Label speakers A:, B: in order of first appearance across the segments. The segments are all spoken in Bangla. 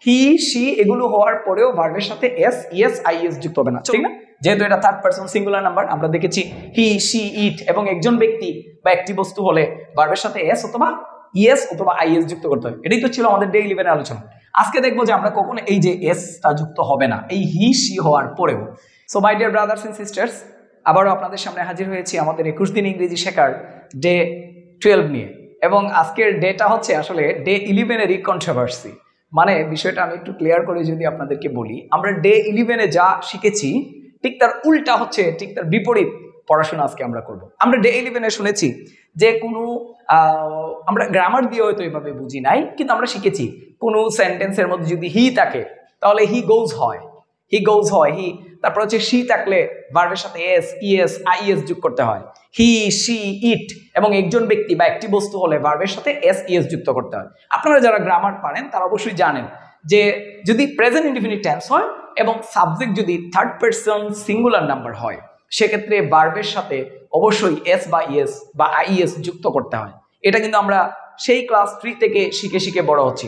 A: হি শি এগুলো হওয়ার পরেও ভার্বের সাথে এস ইএস আইএস যুক্ত হবে না, ঠিক না? যেহেতু এটা থার্ড পারসন সিঙ্গুলার নাম্বার, আমরা দেখেছি হি শি ইট এবং একজন ব্যক্তি বা একটি বস্তু হলে ভার্বের সাথে এস অথবা ইএস অথবা আইএস যুক্ত করতে হয়। এটাই তো ছিল আমাদের ডে 11 আলোচনা। আজকে দেখবো যে আমরা কখনো এই যে এসটা যুক্ত হবে না এই হি শি হওয়ার পরেও। So my dear brothers and sisters, আবারও আপনাদের সামনে হাজির হয়েছি আমাদের 21 দিন ইংরেজি শেখার ডে 12 নিয়ে। এবং আজকের ডেটা হচ্ছে আসলে ডে 11-এরই কন্ট্রোভার্সি। মানে বিষয়টা আমি একটু ক্লিয়ার করে যদি আপনাদেরকে বলি, আমরা ডে 11-এ যা শিখেছি ঠিক তার উল্টা হচ্ছে, ঠিক তার বিপরীত পড়াশোনা আজকে আমরা করব। আমরা ডে 11-এ শুনেছি যে কোনো আমরা গ্রামার দিয়ে হয়তো এইভাবে বুঝি নাই, কিন্তু আমরা শিখেছি কোনো সেন্টেন্সের মধ্যে যদি হি থাকে তাহলে হি গোজ হয়, হি গোজ হয় হি। তারপর হচ্ছে শি থাকলে ভার্বের সাথে এস ইএস আইএস যোগ করতে হয়। হি শি ইট এবং একজন ব্যক্তি বা একটি বস্তু হলে ভার্বের সাথে এস ইএস যুক্ত করতে হয়। আপনারা যারা গ্রামার পারেন তারা অবশ্যই জানেন যে যদি প্রেজেন্ট ইনডিফিনিট টেন্স হয় এবং সাবজেক্ট যদি থার্ড পারসন সিঙ্গুলার নাম্বার হয়, সেক্ষেত্রে ভার্বের সাথে অবশ্যই এস বা ইএস বা আইএস যুক্ত করতে হয়। এটা কিন্তু আমরা সেই ক্লাস 3 থেকে শিখে শিখে বড় হচ্ছি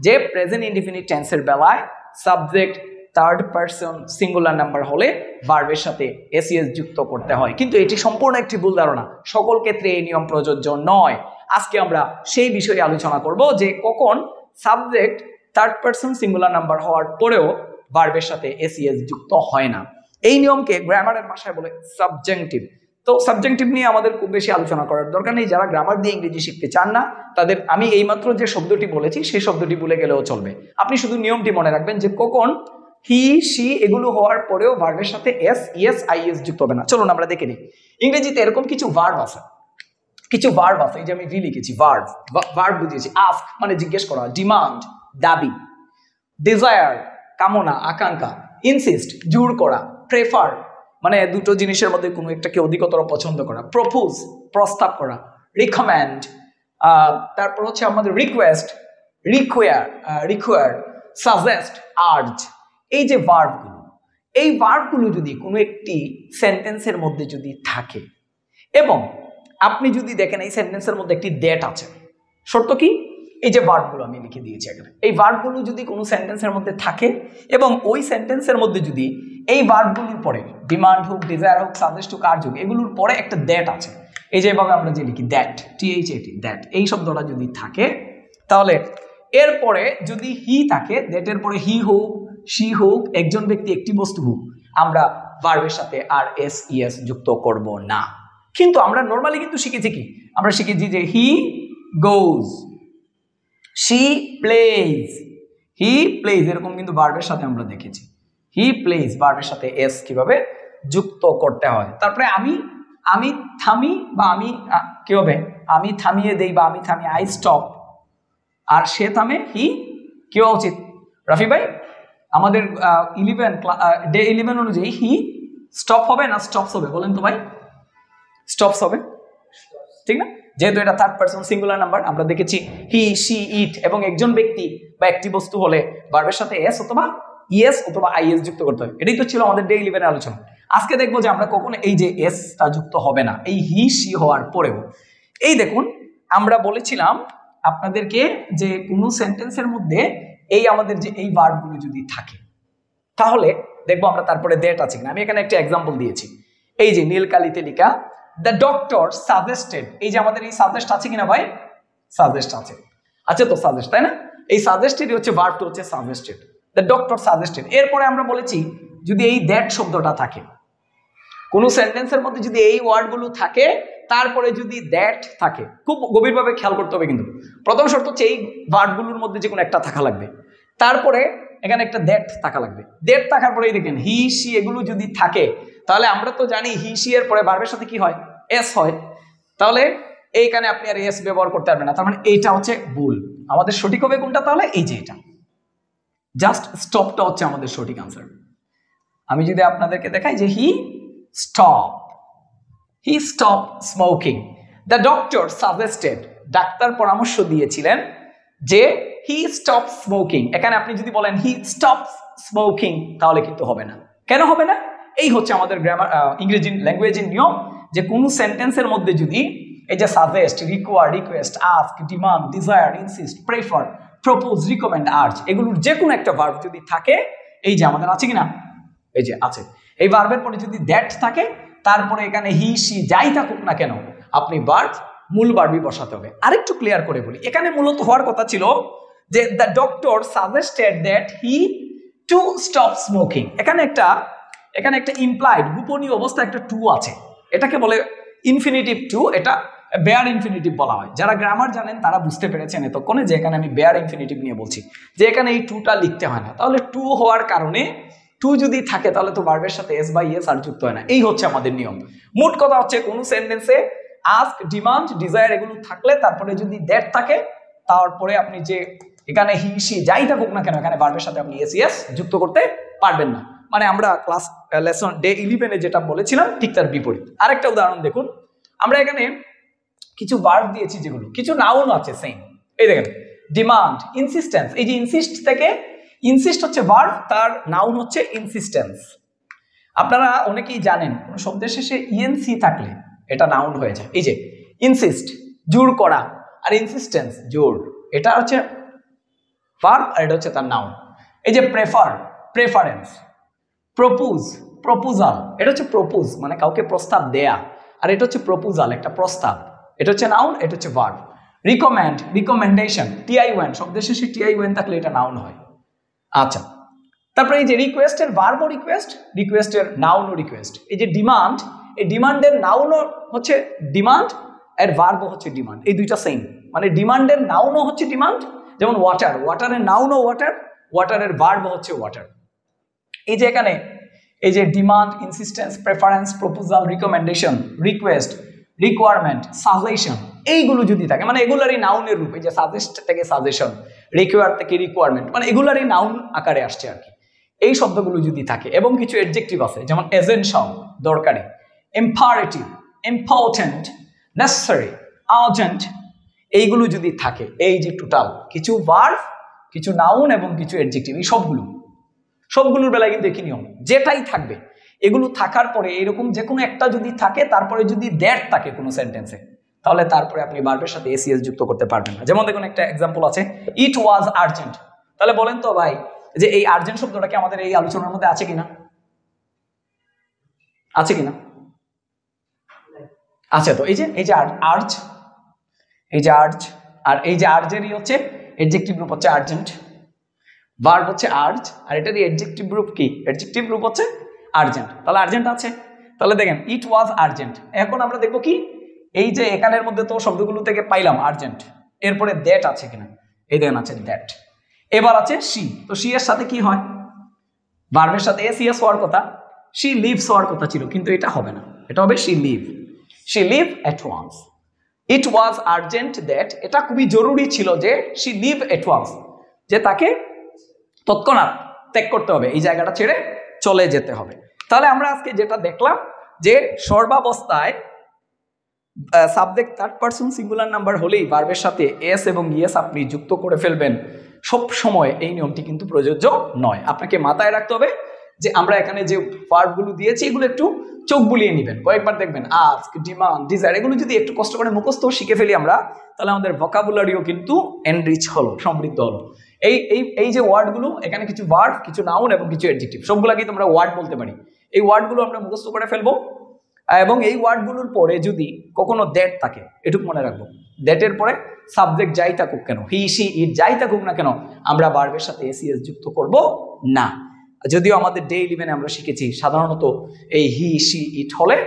A: যে প্রেজেন্ট ইনডিফিনিট টেন্সের বেলায় subject third person singular number হলে ভার্বের সাথে এসইএস যুক্ত করতে হয়। কিন্তু এটি সম্পূর্ণ একটি ভুল ধারণা, সকল ক্ষেত্রে এই নিয়ম প্রযোজ্য নয়। আজকে আমরা সেই বিষয়ে আলোচনা করব যে কখন subject third person singular number হওয়ার পরেও ভার্বের সাথে এসইএস যুক্ত হয় না। এই নিয়মকে গ্রামারের ভাষায় বলে সাবজেক্টিভ। তো সাবজেক্টিভ নিয়ে আমাদের খুব বেশি আলোচনা করার দরকার নেই। যারা গ্রামার দিয়ে ইংরেজি শিখতে চান না তাদের আমি এইমাত্র যে শব্দটি বলেছি সেই শব্দটি ভুলে গেলেও চলবে। আপনি শুধু নিয়মটি মনে রাখবেন যে কখন হি শি এগুলো হওয়ার পরেও ভার্বের সাথে এস ইএস আইএস যুক্ত হবে না। চলুন আমরা দেখে নিই। ইংরেজিতে এরকম কিছু ভার্ব আছে, কিছু ভার্ব আছে। এই যে আমি ভি লিখেছি, ভার্ব, ভার্ব বুঝিয়েছি। আস্ক মানে জিজ্ঞেস করা, ডিমান্ড দাবি, ডিজায়ার কামনা আকাঙ্ক্ষা, ইনসিস্ট জোর করা, প্রেফার মানে দুটো জিনিসের মধ্যে কোনো একটাকে অধিকতর পছন্দ করা, প্রপোজ প্রস্তাব করা, রিকমেন্ড, তারপর হচ্ছে আমাদের রিকোয়েস্ট, রিকোয়ার, সাজেস্ট, আর্জ। এই যে ভার্বগুলো, এই ভার্বগুলো যদি কোনো একটি সেন্টেন্সের মধ্যে যদি থাকে এবং আপনি যদি দেখেন এই সেন্টেন্সের মধ্যে একটি দ্যাট আছে, শর্ত কি? এই যে ভার্বগুলো আমি লিখে দিয়েছি এখানে, এই ভার্বগুলো যদি কোনো সেন্টেন্সের মধ্যে থাকে এবং ওই সেন্টেন্সের মধ্যে যদি এই ভার্বগুলোর পরে ডিমান্ড হোক, ডিজায়ার হোক, সাজেস্ট হোক, আর্জ হোক, এগুলোর পরে একটা দ্যাট আছে, এই যে এভাবে আমরা যে লিখি দ্যাট, THAT দ্যাট, এই শব্দটা যদি থাকে তাহলে এরপরে যদি হি থাকে, দ্যাটের পরে হি হোক, শি হোক, একজন ব্যক্তি, একটি বস্তু হোক, আমরা ভার্বের সাথে আর এস ইএস যুক্ত করব না। কিন্তু আমরা নর্মালি কিন্তু শিখেছি কি? আমরা শিখেছি যে হি গোজ, শি প্লেজ, হি প্লেজ, এরকম কিন্তু ভার্বের সাথে আমরা দেখেছি হি প্লেজ ভার্বের সাথে এস কিভাবে যুক্ত করতে হয়। তারপরে আমি থামি বা আমি কি হবে, আমি থামিয়ে দেই বা আমি থামি, আই স্টপ, আর সে থামে, হি কি হওয়া উচিত রাফি ভাই? আমাদের ডে 11 অনুযায়ী হি স্টপ হবে না স্টপস হবে? বলেন তো ভাই। স্টপস হবে, ঠিক না? যেহেতু এটা থার্ড পারসন সিঙ্গুলার নাম্বার, আমরা দেখেছি হি শি ইট এবং একজন ব্যক্তি বা একটি বস্তু হলে ভার্বের সাথে এস অথবা ইএস অথবা আইএস যুক্ত করতে হয়। এটাই তো ছিল আমাদের ডে 11 আলোচনা। আজকে দেখবো যে আমরা কখনো এই যে এসটা যুক্ত হবে না এই হি শি হওয়ার পরেও। এই দেখুন, আমরা বলেছিলাম আপনাদেরকে যে কোনো সেন্টেন্সের মধ্যে এই আমাদের যে এই ভার্বগুলো যদি থাকে তাহলে দেখবো আমরা তারপরে দ্যাট আছে কিনা। আমি এখানে একটা এক্সাম্পল দিয়েছি, এই যে নীল কালিতে লেখা দ্য ডক্টর সাজেস্টেড, এই যে আমাদের এই সাজেস্ট আছে কিনা ভাই? সাজেস্ট আছে, আছে তো সাজেস্ট, তাই না? এই সাজেস্টেড হচ্ছে ভার্বটা হচ্ছে সাজেস্টেড, দ্য ডক্টর সাজেস্টেড। এরপরে আমরা বলেছি যদি এই দ্যাট শব্দটা থাকে কোনো সেন্টেন্সের মধ্যে, যদি এই ওয়ার্ডগুলো থাকে তারপরে যদি দ্যাট থাকে, খুব গভীরভাবে খেয়াল করতে হবে কিন্তু। প্রথম শর্ত হচ্ছে এই ভার্বগুলোর মধ্যে যে কোনো একটা থাকা লাগবে, তারপরে এখানে একটা দ্যাট থাকা লাগবে। দ্যাট থাকার পরেই দেখেন হি শি এগুলো যদি থাকে তাহলে আমরা তো জানি হি শি এর পরে ভার্বের সাথে কি হয়? এস হয়। তাহলে এইখানে আপনি আর এস ব্যবহার করতে পারবেন না, তার মানে এইটা হচ্ছে ভুল। আমাদের সঠিক হবে কোনটা তাহলে? এই যে এটা, জাস্ট স্টপটা হচ্ছে আমাদের সঠিক আনসার। আমি যদি আপনাদেরকে দেখাই যে he stop smoking, the doctor suggested, doctor পরামর্শ দিয়েছিলেন যে হি স্টপ স্মোকিং। এখানে আপনি যদি বলেন হি স্টপ স্মোকিং তাহলে কিন্তু হবে না। কেন হবে না? এই হচ্ছে আমাদের গ্রামার ইংরেজি ল্যাঙ্গুয়েজের নিয়ম যে কোনো সেন্টেন্সের মধ্যে যদি এই যে suggest, require, request, ask, demand, desire, insist, prefer, propose, recommend, urge, এগুলোর যে কোনো একটা ভার্ব যদি থাকে, এই যে আমাদের আছে কিনা, এই যে আছে, এই ভার্বের পরে যদি দ্যাট থাকে, তারপরে এখানে হি সি যাই থাকুক না কেন, আপনি ভার্ব মূল ভার্বই বসাতে হবে। আরেকটু ক্লিয়ার করে বলি, এখানে মূলত হওয়ার কথা ছিল যে the doctor suggested that he to stop smoking. এখানে একটা ইমপ্লাইড, গোপনীয় অবস্থা একটা টু আছে, এটাকে বলে ইনফিনিটিভ টু, এটা বেয়ার ইনফিনিটিভ বলা হয়। যারা গ্রামার জানেন তারা বুঝতে পেরেছেন এতক্ষণে যে এখানে আমি বেয়ার ইনফিনিটিভ নিয়ে বলছি, যে এখানে এই টুটা লিখতে হয় না। তাহলে টু হওয়ার কারণে, টু যদি থাকে তাহলে তো ভার্বের সাথে এস বা ইএস আর যুক্ত হয় না, এই হচ্ছে আমাদের নিয়ম। মোট কথা হচ্ছে কোন সেন্টেন্সে আস্ক, ডিমান্ড, ডিজায়ার এগুলো থাকলে তারপরে যদি দ্যাট থাকে, তারপরে আপনি যে এখানে হি সি যাই থাকুক না কেন, এখানে ভার্বের সাথে আপনি এস ইএস যুক্ত করতে পারবেন না। মানে আমরা ক্লাস লেসন ডে 11-এ যেটা বলেছিলাম ঠিক তার বিপরীত। আরেকটা উদাহরণ দেখুন, আমরা এখানে কিছু ভার্ব দিয়েছি, যেগুলো কিছু নাউন আছে সেম। এই দেখেন ডিমান্ড, ইনসিস্টেন্স, এই যে ইনসিস্ট থেকে, ইনসিস্ট হচ্ছে ভার্ব, তার নাউন হচ্ছে ইনসিস্টেন্স। আপনারা অনেকেই জানেন কোন শব্দের শেষে ইএনসি থাকলে এটা নাউন হয়ে যায়। এই যে ইনসিস্ট জোর করা, আর ইনসিস্টেন্স জোর, এটা হচ্ছে ভার্ব আর এটা হচ্ছে তার নাউন। এই যে প্রেফার, প্রেফারেন্স, প্রপোজ, প্রপোজাল, এটা হচ্ছে প্রপোজ মানে কাউকে প্রস্তাব দেয়া, আর এটা হচ্ছে প্রপোজাল একটা প্রস্তাব, এটা হচ্ছে নাউন, এটা হচ্ছে ভার্ব। রিকমেন্ড, রিকমেন্ডেশন, টিআই ওয়েন, শব্দের শেষে টিআই ওয়েন থাকলে এটা নাউন হয়। আচ্ছা, তারপরে এই যে রিকোয়েস্টের ভার্বও রিকোয়েস্ট, রিকোয়েস্টের নাউনও রিকোয়েস্ট। এই যে ডিমান্ড, এই ডিমান্ডের নাউনও হচ্ছে ডিমান্ড, এর ভার্বও হচ্ছে ডিমান্ড, এই দুইটা সেম। মানে ডিমান্ডের নাউনও হচ্ছে ডিমান্ড, যেমন ওয়াটার, ওয়াটারের নাউনও ওয়াটার, ওয়াটারের ভার্বও হচ্ছে ওয়াটার। এই যে এখানে এই যে demand, insistence, preference, proposal, recommendation, request, requirement, suggestion, এইগুলো যদি থাকে, মানে এগুলারই নাউনের রূপ। এই যে সাজেস্ট থেকে সাজেশন, রিকোয়ার থেকে রিকোয়ারমেন্ট, মানে এগুলারই নাউন আকারে আসছে আর কি। এই শব্দগুলো যদি থাকে এবং কিছু অ্যাডজেক্টিভ আছে, যেমন এসেনশিয়াল দরকারি, ইম্পারেটিভ, ইম্পর্টেন্ট, নেসেসারি, আর্জেন্ট, এইগুলো যদি থাকে, এই যে টোটাল কিছু ভার্ব, কিছু নাউন এবং কিছু অ্যাডজেক্টিভ, এই সবগুলোর বেলায় কিন্তু একই নিয়ম, যেটাই থাকবে এগুলো থাকার পরে এরকম যে কোনো একটা যদি থাকে, তারপরে যদি দ্যাট থাকে কোনো সেন্টেন্সে, তাহলে তারপরে আপনি ভার্বের সাথে এসিএস যুক্ত করতে পারবেন না। যেমন দেখুন একটা এক্সাম্পল আছে, ইট ওয়াজ আর্জেন্ট। তাহলে বলেন তো ভাই, যে এই আর্জেন্ট শব্দটা কি আমাদের এই আলোচনার মধ্যে আছে কিনা? আছে কিনা? আছে তো। এই যে আর্জ, এই যে আর্জ, আর এই যে আর্জেরই হচ্ছে অ্যাডজেক্টিভ রূপ হচ্ছে আর্জেন্ট, ভার্ব হচ্ছে আর্জ, আর এটারই অ্যাডজেক্টিভ রূপ কি? অ্যাডজেক্টিভ রূপ হচ্ছে আর্জেন্ট। তাহলে আর্জেন্ট আছে, তাহলে দেখেন ইট ওয়াজ আর্জেন্ট। এখন আমরা দেখবো কি, এই যে এখানের মধ্যে তো শব্দগুলো থেকে পাইলাম আর্জেন্ট, এরপরে দ্যাট আছে কিনা, এই দেখেন আছে দ্যাট। এবার আছে শি, তো শি এর সাথে কি হয়? ভার্বের সাথে এসিএস হওয়ার কথা, শি লিভস হওয়ার কথা ছিল, কিন্তু এটা হবে না, এটা হবে she leave at once. It was urgent that, এটা খুবই জরুরি ছিল যে শি লিভ এট ওয়ান্স, যে তাকে তৎক্ষণাৎ ত্যাগ করতে হবে, এই জায়গাটা ছেড়ে চলে যেতে হবে। তাহলে আমরা আজকে যেটা দেখলাম যে সর্বাবস্থায় subject third person singular number হলেই ভার্বের সাথে এস এবং ইএস আপনি যুক্ত করে ফেলবেন। সব সময় এই নিয়মটি কিন্তু প্রযোজ্য নয়। আপনাকে মাথায় রাখতে হবে যে আমরা এখানে যে ভার্বগুলো দিয়েছি এগুলো একটু চোখ বুলিয়ে নেবেন, কয়েকবার দেখবেন। আস্ক, ডিমান্ড, ডিজায়ার, এগুলো যদি একটু কষ্ট করে মুখস্থ শিখে ফেলি আমরা, তাহলে আমাদের ভোকাবুলারিও কিন্তু এনরিচ হলো, সমৃদ্ধ হলো। এই যে ওয়ার্ডগুলো, এখানে কিছু ভার্ব, কিছু নাউন এবং কিছু অ্যাডজেক্টিভ, সবগুলোকেই তোমরা ওয়ার্ড বলতে পারি। এই ওয়ার্ডগুলো আমরা মুখস্থ করে ফেলবো, এবং এই ওয়ার্ডগুলোর পরে যদি কখনো দ্যাট থাকে, এটুকু মনে রাখবো, দ্যাটের পরে সাবজেক্ট যাই থাকুক কেন, হি সি ইট যাই থাকুক না কেন, আমরা ভার্বের সাথে এসিএস যুক্ত করব না। যদিও আমাদের ডে 11-এ আমরা শিখেছি সাধারণত এই হি সি ইট হলে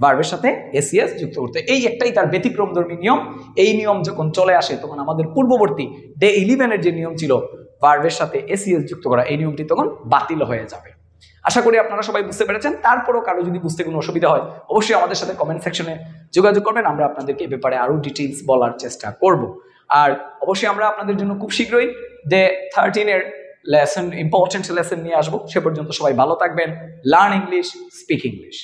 A: ভার্বের সাথে এসিএস যুক্ত করতে, এই একটাই তার ব্যতিক্রমধর্মী নিয়ম। এই নিয়ম যখন চলে আসে তখন আমাদের পূর্ববর্তী ডে 11-এর যে নিয়ম ছিল ভার্বের সাথে এসিএস যুক্ত করা, এই নিয়মটি তখন বাতিল হয়ে যাবে। আশা করি আপনারা সবাই বুঝতে পেরেছেন। তারপরও কারো যদি বুঝতে কোনো অসুবিধা হয়, অবশ্যই আমাদের সাথে কমেন্ট সেকশনে যোগাযোগ করবেন, আমরা আপনাদেরকে এই ব্যাপারে আরো ডিটেইলস বলার চেষ্টা করব। আর অবশ্যই আমরা আপনাদের জন্য খুব শীঘ্রই ডে 13-এর লেসন, ইম্পর্টেন্ট লেসন নিয়ে আসবো। সে পর্যন্ত সবাই ভালো থাকবেন। Learn English, speak English.